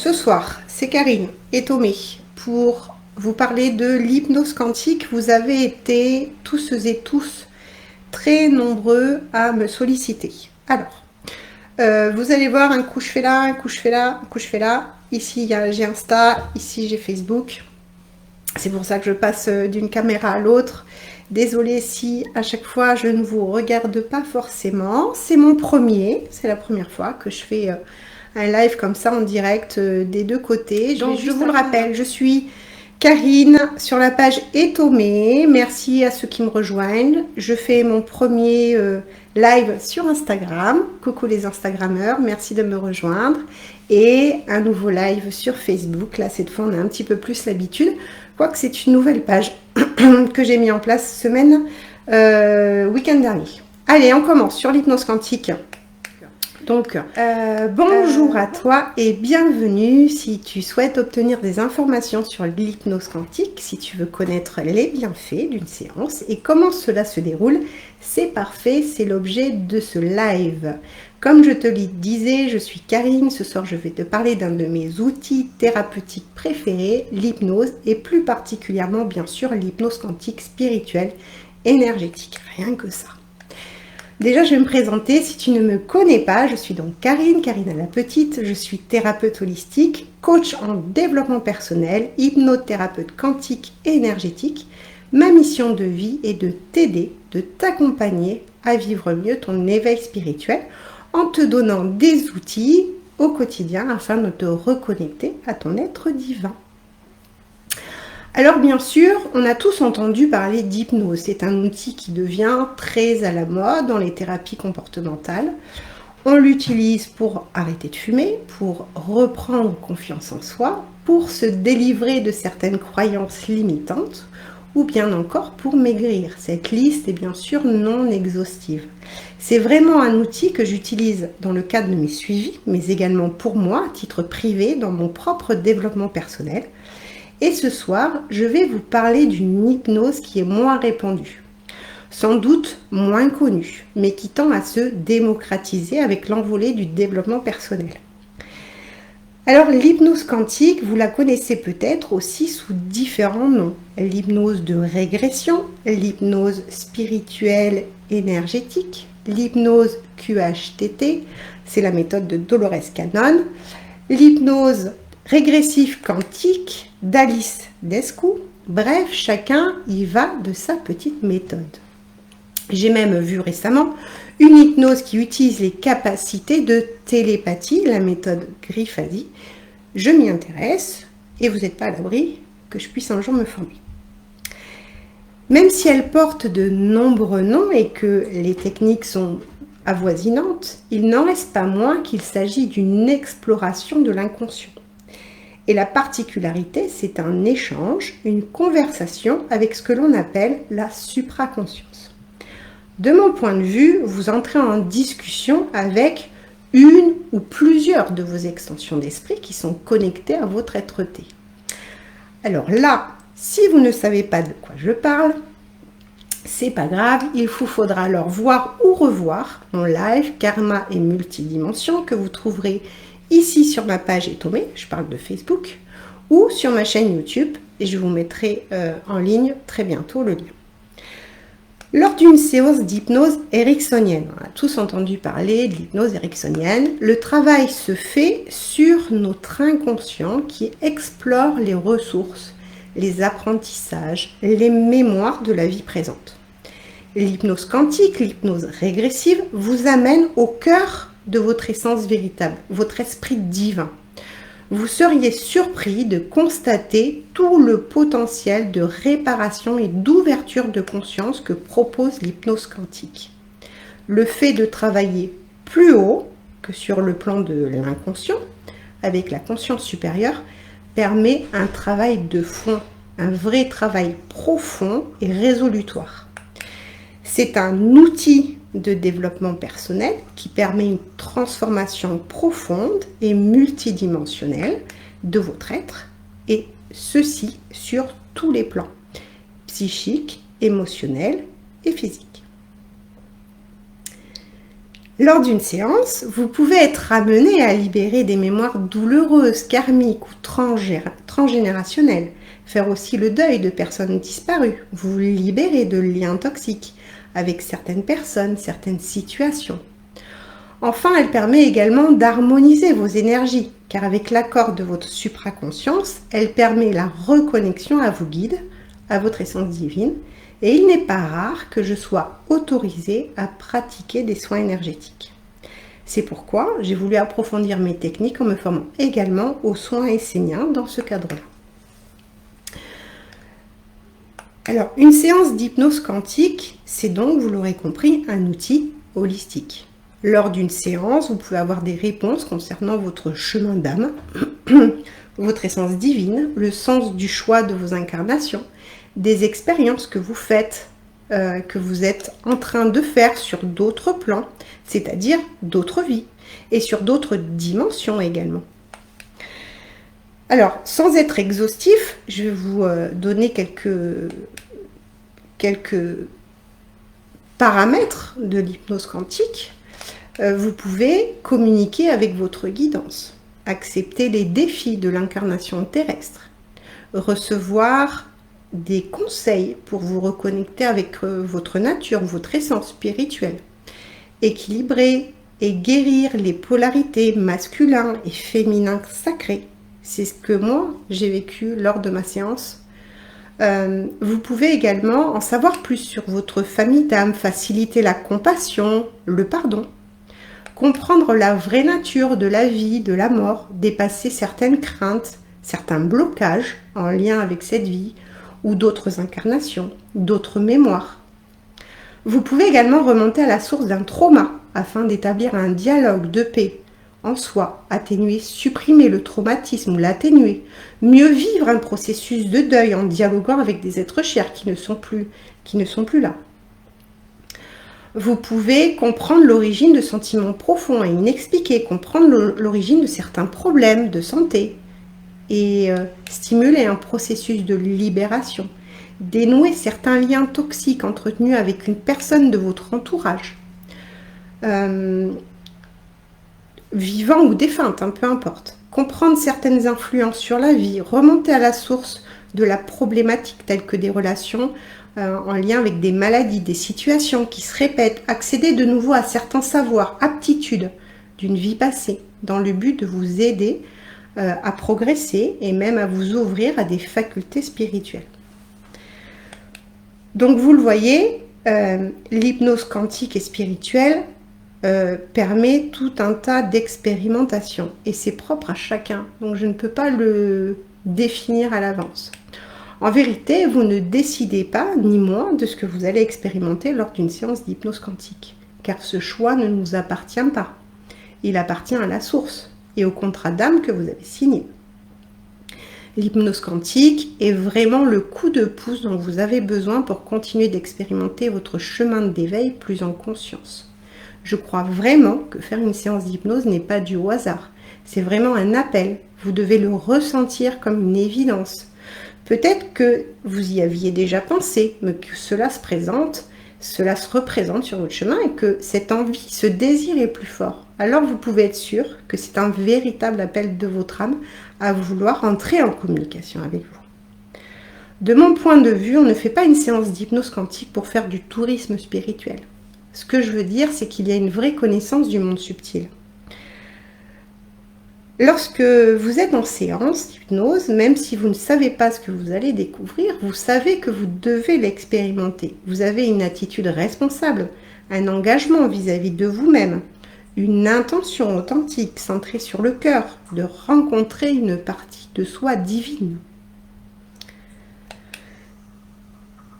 ce soir, c'est Karine et Tomé pour vous parler de l'hypnose quantique. Vous avez été tous et tous très nombreux à me solliciter. Alors, vous allez voir, un coup je fais là, un coup je fais là, un coup je fais là. Ici, j'ai Insta, ici j'ai Facebook. C'est pour ça que je passe d'une caméra à l'autre. Désolée si à chaque fois je ne vous regarde pas forcément. C'est mon premier, c'est la première fois que je fais un live comme ça en direct des deux côtés. Donc je vous le rappelle, je suis Karine sur la page Etomé. Merci à ceux qui me rejoignent. Je fais mon premier live sur Instagram. Coucou les Instagrammeurs, merci de me rejoindre. Et un nouveau live sur Facebook. Là, cette fois, on a un petit peu plus l'habitude. Quoique c'est une nouvelle page que j'ai mis en place semaine, week-end dernier. Allez, on commence sur l'hypnose quantique. Donc, bonjour à toi et bienvenue si tu souhaites obtenir des informations sur l'hypnose quantique, si tu veux connaître les bienfaits d'une séance et comment cela se déroule, c'est parfait, c'est l'objet de ce live. Comme je te le disais, je suis Karine, ce soir je vais te parler d'un de mes outils thérapeutiques préférés, l'hypnose et plus particulièrement bien sûr l'hypnose quantique spirituelle énergétique, rien que ça. Déjà, je vais me présenter. Si tu ne me connais pas, je suis donc Karine à la petite. Je suis thérapeute holistique, coach en développement personnel, hypnothérapeute quantique et énergétique. Ma mission de vie est de t'aider, de t'accompagner à vivre mieux ton éveil spirituel en te donnant des outils au quotidien afin de te reconnecter à ton être divin. Alors bien sûr, on a tous entendu parler d'hypnose. C'est un outil qui devient très à la mode dans les thérapies comportementales. On l'utilise pour arrêter de fumer, pour reprendre confiance en soi, pour se délivrer de certaines croyances limitantes ou bien encore pour maigrir. Cette liste est bien sûr non exhaustive. C'est vraiment un outil que j'utilise dans le cadre de mes suivis, mais également pour moi, à titre privé, dans mon propre développement personnel. Et ce soir, je vais vous parler d'une hypnose qui est moins répandue, sans doute moins connue, mais qui tend à se démocratiser avec l'envolée du développement personnel. Alors l'hypnose quantique, vous la connaissez peut-être aussi sous différents noms. L'hypnose de régression, l'hypnose spirituelle énergétique, l'hypnose QHTT, c'est la méthode de Dolores Cannon, l'hypnose régressive quantique d'Alice Descou. Bref, chacun y va de sa petite méthode. J'ai même vu récemment une hypnose qui utilise les capacités de télépathie, la méthode Griffadi. Je m'y intéresse et vous n'êtes pas à l'abri que je puisse un jour me former. Même si elle porte de nombreux noms et que les techniques sont avoisinantes, il n'en reste pas moins qu'il s'agit d'une exploration de l'inconscient. Et la particularité, c'est un échange, une conversation avec ce que l'on appelle la supraconscience. De mon point de vue, vous entrez en discussion avec une ou plusieurs de vos extensions d'esprit qui sont connectées à votre être-té. Alors là, si vous ne savez pas de quoi je parle, c'est pas grave, il vous faudra alors voir ou revoir mon live Karma et Multidimension que vous trouverez ici sur ma page Etomé, je parle de Facebook, ou sur ma chaîne YouTube, et je vous mettrai en ligne très bientôt le lien. Lors d'une séance d'hypnose ericksonienne, on a tous entendu parler de l'hypnose ericksonienne, le travail se fait sur notre inconscient qui explore les ressources, les apprentissages, les mémoires de la vie présente. L'hypnose quantique, l'hypnose régressive vous amène au cœur de votre essence véritable, votre esprit divin. Vous seriez surpris de constater tout le potentiel de réparation et d'ouverture de conscience que propose l'hypnose quantique. Le fait de travailler plus haut que sur le plan de l'inconscient, avec la conscience supérieure, permet un travail de fond, un vrai travail profond et résolutoire. C'est un outil de développement personnel qui permet une transformation profonde et multidimensionnelle de votre être, et ceci sur tous les plans, psychique, émotionnel et physique. Lors d'une séance, vous pouvez être amené à libérer des mémoires douloureuses, karmiques ou transgénérationnelles, faire aussi le deuil de personnes disparues, vous libérer de liens toxiques avec certaines personnes, certaines situations. Enfin, elle permet également d'harmoniser vos énergies, car avec l'accord de votre supraconscience, elle permet la reconnexion à vos guides, à votre essence divine, et il n'est pas rare que je sois autorisée à pratiquer des soins énergétiques. C'est pourquoi j'ai voulu approfondir mes techniques en me formant également aux soins esséniens dans ce cadre-là. Alors, une séance d'hypnose quantique, c'est donc, vous l'aurez compris, un outil holistique. Lors d'une séance, vous pouvez avoir des réponses concernant votre chemin d'âme, votre essence divine, le sens du choix de vos incarnations, des expériences que vous faites, que vous êtes en train de faire sur d'autres plans, c'est-à-dire d'autres vies, et sur d'autres dimensions également. Alors, sans être exhaustif, je vais vous donner quelques paramètres de l'hypnose quantique. Vous pouvez communiquer avec votre guidance, accepter les défis de l'incarnation terrestre, recevoir des conseils pour vous reconnecter avec votre nature, votre essence spirituelle, équilibrer et guérir les polarités masculin et féminin sacrées. C'est ce que moi, j'ai vécu lors de ma séance. Vous pouvez également en savoir plus sur votre famille d'âme, faciliter la compassion, le pardon, comprendre la vraie nature de la vie, de la mort, dépasser certaines craintes, certains blocages en lien avec cette vie ou d'autres incarnations, d'autres mémoires. Vous pouvez également remonter à la source d'un trauma afin d'établir un dialogue de paix en soi, atténuer, supprimer le traumatisme ou l'atténuer, mieux vivre un processus de deuil en dialoguant avec des êtres chers qui ne sont plus là. Vous pouvez comprendre l'origine de sentiments profonds et inexpliqués, comprendre l'origine de certains problèmes de santé et stimuler un processus de libération, dénouer certains liens toxiques entretenus avec une personne de votre entourage, vivant ou défunte, peu importe. Comprendre certaines influences sur la vie, remonter à la source de la problématique telle que des relations en lien avec des maladies, des situations qui se répètent, accéder de nouveau à certains savoirs, aptitudes d'une vie passée, dans le but de vous aider à progresser et même à vous ouvrir à des facultés spirituelles. Donc vous le voyez, l'hypnose quantique et spirituelle permet tout un tas d'expérimentations et c'est propre à chacun, donc je ne peux pas le définir à l'avance. En vérité, vous ne décidez pas, ni moi, de ce que vous allez expérimenter lors d'une séance d'hypnose quantique, car ce choix ne nous appartient pas. Il appartient à la source et au contrat d'âme que vous avez signé. L'hypnose quantique est vraiment le coup de pouce dont vous avez besoin pour continuer d'expérimenter votre chemin d'éveil plus en conscience. Je crois vraiment que faire une séance d'hypnose n'est pas dû au hasard. C'est vraiment un appel. Vous devez le ressentir comme une évidence. Peut-être que vous y aviez déjà pensé, mais que cela se représente sur votre chemin et que cette envie, ce désir est plus fort. Alors vous pouvez être sûr que c'est un véritable appel de votre âme à vouloir entrer en communication avec vous. De mon point de vue, on ne fait pas une séance d'hypnose quantique pour faire du tourisme spirituel. Ce que je veux dire, c'est qu'il y a une vraie connaissance du monde subtil. Lorsque vous êtes en séance d'hypnose, même si vous ne savez pas ce que vous allez découvrir, vous savez que vous devez l'expérimenter. Vous avez une attitude responsable, un engagement vis-à-vis de vous-même, une intention authentique centrée sur le cœur, de rencontrer une partie de soi divine.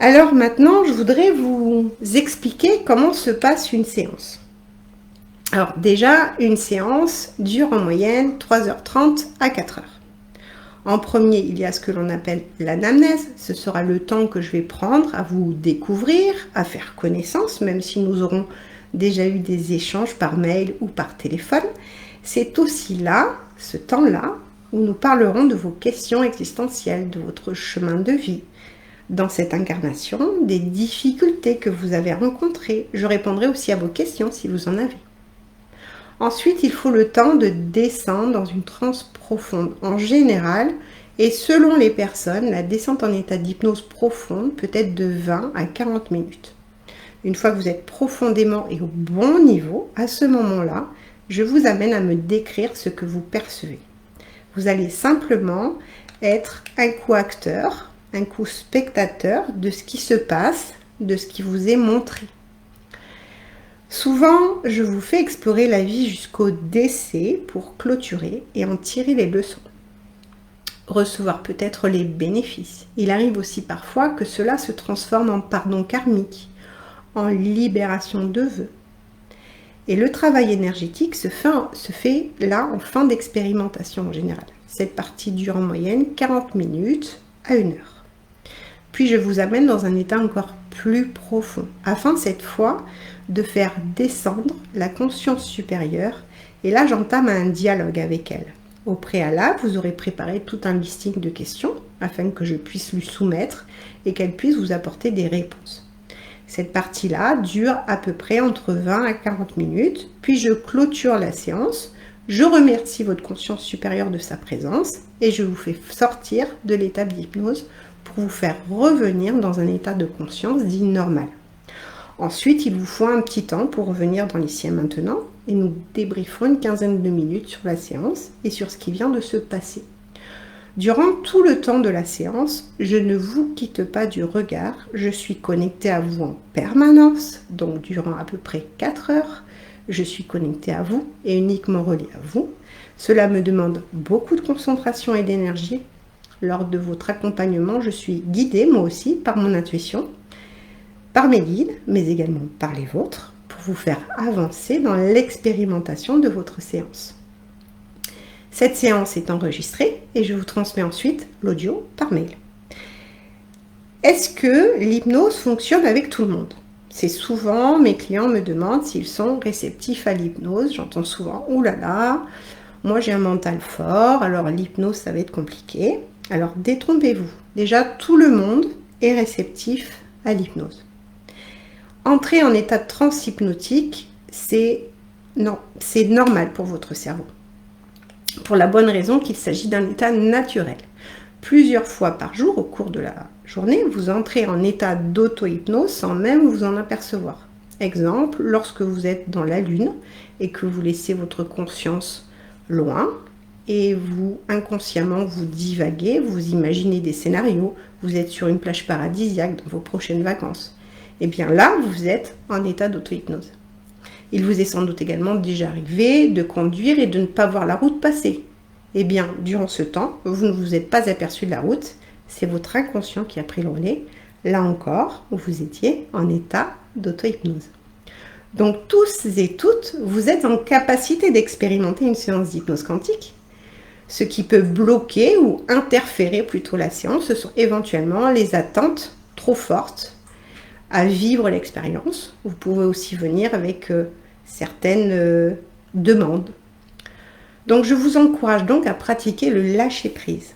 Alors maintenant, je voudrais vous expliquer comment se passe une séance. Alors déjà, une séance dure en moyenne 3h30 à 4h. En premier, il y a ce que l'on appelle l'anamnèse. Ce sera le temps que je vais prendre à vous découvrir, à faire connaissance, même si nous aurons déjà eu des échanges par mail ou par téléphone. C'est aussi là, ce temps-là, où nous parlerons de vos questions existentielles, de votre chemin de vie. Dans cette incarnation, des difficultés que vous avez rencontrées. Je répondrai aussi à vos questions si vous en avez. Ensuite, il faut le temps de descendre dans une transe profonde. En général, et selon les personnes, la descente en état d'hypnose profonde peut être de 20 à 40 minutes. Une fois que vous êtes profondément et au bon niveau, à ce moment-là, je vous amène à me décrire ce que vous percevez. Vous allez simplement être un coup acteur, un coup spectateur de ce qui se passe, de ce qui vous est montré. Souvent, je vous fais explorer la vie jusqu'au décès pour clôturer et en tirer les leçons. Recevoir peut-être les bénéfices. Il arrive aussi parfois que cela se transforme en pardon karmique, en libération de vœux. Et le travail énergétique se fait là en fin d'expérimentation en général. Cette partie dure en moyenne 40 minutes à 1 heure. Puis je vous amène dans un état encore plus profond, afin cette fois de faire descendre la conscience supérieure. Et là, j'entame un dialogue avec elle. Au préalable, vous aurez préparé tout un listing de questions afin que je puisse lui soumettre et qu'elle puisse vous apporter des réponses. Cette partie-là dure à peu près entre 20 à 40 minutes, puis je clôture la séance, je remercie votre conscience supérieure de sa présence et je vous fais sortir de l'état d'hypnose pour vous faire revenir dans un état de conscience dit normal. Ensuite, il vous faut un petit temps pour revenir dans l'ici et maintenant et nous débrieferons une quinzaine de minutes sur la séance et sur ce qui vient de se passer. Durant tout le temps de la séance, je ne vous quitte pas du regard, je suis connectée à vous en permanence, donc durant à peu près 4 heures, je suis connectée à vous et uniquement reliée à vous. Cela me demande beaucoup de concentration et d'énergie. Lors de votre accompagnement, je suis guidée moi aussi par mon intuition, par mes guides, mais également par les vôtres, pour vous faire avancer dans l'expérimentation de votre séance. Cette séance est enregistrée et je vous transmets ensuite l'audio par mail. Est-ce que l'hypnose fonctionne avec tout le monde? C'est souvent, mes clients me demandent s'ils sont réceptifs à l'hypnose. J'entends souvent, ouh là là, moi j'ai un mental fort, alors l'hypnose ça va être compliqué. Alors détrompez-vous, déjà tout le monde est réceptif à l'hypnose. Entrer en état de transe hypnotique, c'est normal pour votre cerveau. Pour la bonne raison qu'il s'agit d'un état naturel. Plusieurs fois par jour, au cours de la journée, vous entrez en état d'auto-hypnose sans même vous en apercevoir. Exemple, lorsque vous êtes dans la lune et que vous laissez votre conscience loin et vous, inconsciemment, vous divaguez, vous imaginez des scénarios, vous êtes sur une plage paradisiaque dans vos prochaines vacances. Et bien là, vous êtes en état d'auto-hypnose. Il vous est sans doute également déjà arrivé de conduire et de ne pas voir la route passer. Eh bien, durant ce temps, vous ne vous êtes pas aperçu de la route, c'est votre inconscient qui a pris le relais. Là encore, vous étiez en état d'auto-hypnose. Donc tous et toutes, vous êtes en capacité d'expérimenter une séance d'hypnose quantique. Ce qui peut bloquer ou interférer plutôt la séance, ce sont éventuellement les attentes trop fortes à vivre l'expérience. Vous pouvez aussi venir avec certaines demandes. Donc je vous encourage donc à pratiquer le lâcher-prise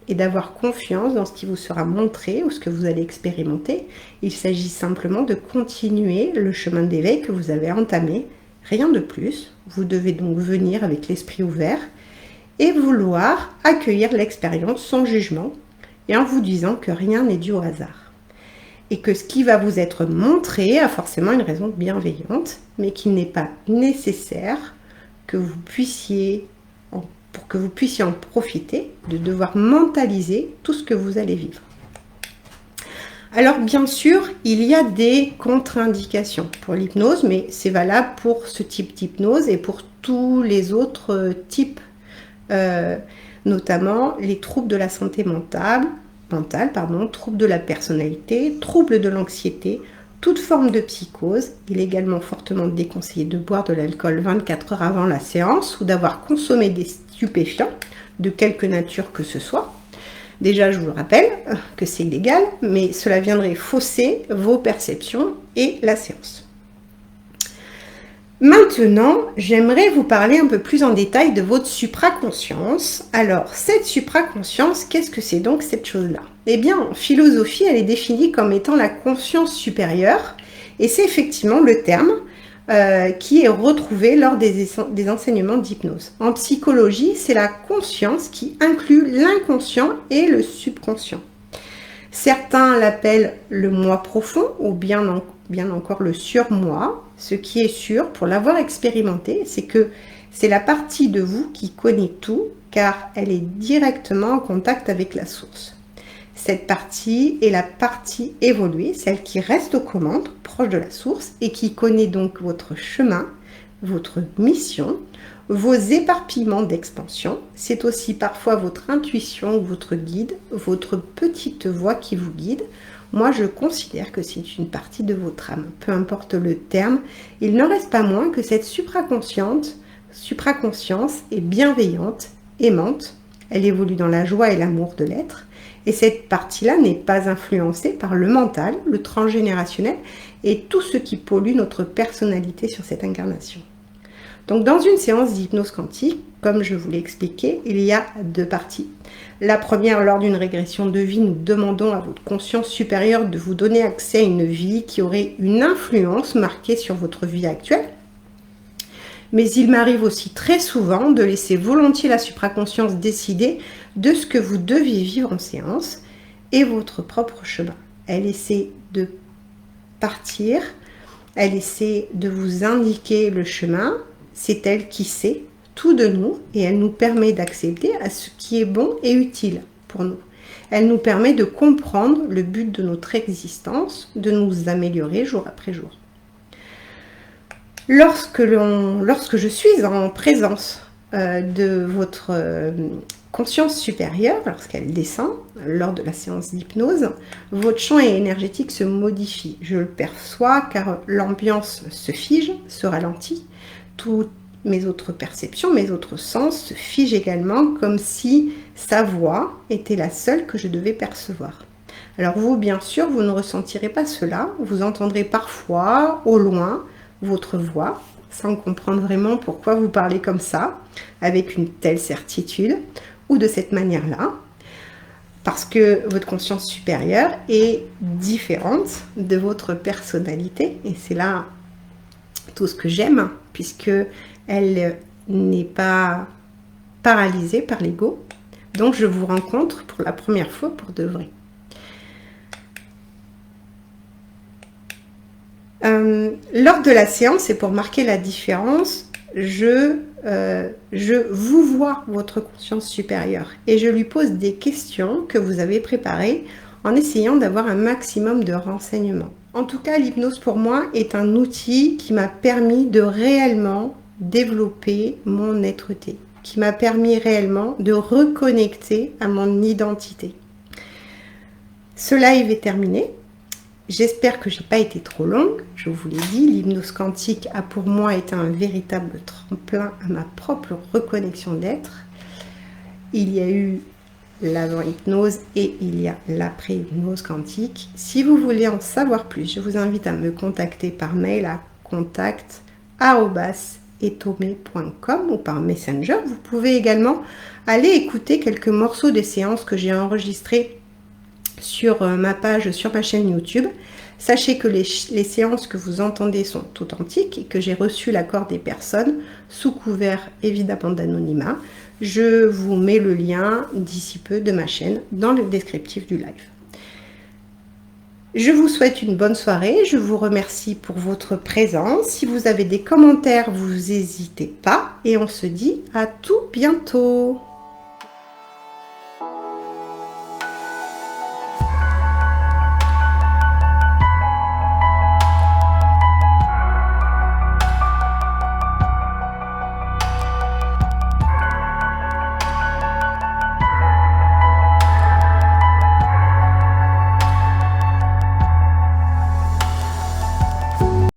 et d'avoir confiance dans ce qui vous sera montré ou ce que vous allez expérimenter. Il s'agit simplement de continuer le chemin d'éveil que vous avez entamé, rien de plus. Vous devez donc venir avec l'esprit ouvert et vouloir accueillir l'expérience sans jugement et en vous disant que rien n'est dû au hasard. Et que ce qui va vous être montré a forcément une raison bienveillante, mais qu'il n'est pas nécessaire pour que vous puissiez en profiter, de devoir mentaliser tout ce que vous allez vivre. Alors bien sûr, il y a des contre-indications pour l'hypnose, mais c'est valable pour ce type d'hypnose et pour tous les autres types, notamment les troubles de la santé mentale, troubles de la personnalité, troubles de l'anxiété, toute forme de psychose. Il est également fortement déconseillé de boire de l'alcool 24 heures avant la séance ou d'avoir consommé des stupéfiants de quelque nature que ce soit. Déjà, je vous le rappelle que c'est illégal, mais cela viendrait fausser vos perceptions et la séance. Maintenant, j'aimerais vous parler un peu plus en détail de votre supraconscience. Alors, cette supraconscience, qu'est-ce que c'est donc cette chose-là? Eh bien, en philosophie, elle est définie comme étant la conscience supérieure, et c'est effectivement le terme qui est retrouvé lors des enseignements d'hypnose. En psychologie, c'est la conscience qui inclut l'inconscient et le subconscient. Certains l'appellent le moi profond ou bien encore le surmoi. Ce qui est sûr, pour l'avoir expérimenté, c'est que c'est la partie de vous qui connaît tout, car elle est directement en contact avec la source. Cette partie est la partie évoluée, celle qui reste aux commandes, proche de la source, et qui connaît donc votre chemin, votre mission, vos éparpillements d'expansion. C'est aussi parfois votre intuition ou votre guide, votre petite voix qui vous guide. Moi, je considère que c'est une partie de votre âme. Peu importe le terme, il n'en reste pas moins que cette supraconscience est bienveillante, aimante. Elle évolue dans la joie et l'amour de l'être. Et cette partie-là n'est pas influencée par le mental, le transgénérationnel et tout ce qui pollue notre personnalité sur cette incarnation. Donc dans une séance d'hypnose quantique, comme je vous l'ai expliqué, il y a 2 parties. La première, lors d'une régression de vie, nous demandons à votre conscience supérieure de vous donner accès à une vie qui aurait une influence marquée sur votre vie actuelle. Mais il m'arrive aussi très souvent de laisser volontiers la supraconscience décider de ce que vous deviez vivre en séance et votre propre chemin. Elle essaie de partir, elle essaie de vous indiquer le chemin, c'est elle qui sait tout de nous et elle nous permet d'accéder à ce qui est bon et utile pour nous. Elle nous permet de comprendre le but de notre existence, de nous améliorer jour après jour. Lorsque je suis en présence de votre conscience supérieure, lorsqu'elle descend lors de la séance d'hypnose, votre champ énergétique se modifie. Je le perçois car l'ambiance se fige, se ralentit. Toutes mes autres perceptions, mes autres sens se figent également, comme si sa voix était la seule que je devais percevoir. Alors vous, bien sûr, vous ne ressentirez pas cela. Vous entendrez parfois, au loin, votre voix, sans comprendre vraiment pourquoi vous parlez comme ça, avec une telle certitude, ou de cette manière-là, parce que votre conscience supérieure est différente de votre personnalité, et c'est là tout ce que j'aime, puisque elle n'est pas paralysée par l'ego. Donc je vous rencontre pour la première fois pour de vrai. Lors de la séance, et pour marquer la différence, je vous vois votre conscience supérieure et je lui pose des questions que vous avez préparées en essayant d'avoir un maximum de renseignements. En tout cas, l'hypnose pour moi est un outil qui m'a permis de réellement développer mon être-té, qui m'a permis réellement de reconnecter à mon identité. Ce live est terminé. J'espère que je n'ai pas été trop longue. Je vous l'ai dit, l'hypnose quantique a pour moi été un véritable tremplin à ma propre reconnexion d'être. Il y a eu l'avant-hypnose et il y a l'après-hypnose quantique. Si vous voulez en savoir plus, je vous invite à me contacter par mail à contact@etome.com ou par Messenger. Vous pouvez également aller écouter quelques morceaux des séances que j'ai enregistrées sur ma page, sur ma chaîne YouTube. Sachez que les séances que vous entendez sont authentiques et que j'ai reçu l'accord des personnes sous couvert évidemment d'anonymat. Je vous mets le lien d'ici peu de ma chaîne dans le descriptif du live. Je vous souhaite une bonne soirée, je vous remercie pour votre présence. Si vous avez des commentaires, vous n'hésitez pas et on se dit à tout bientôt.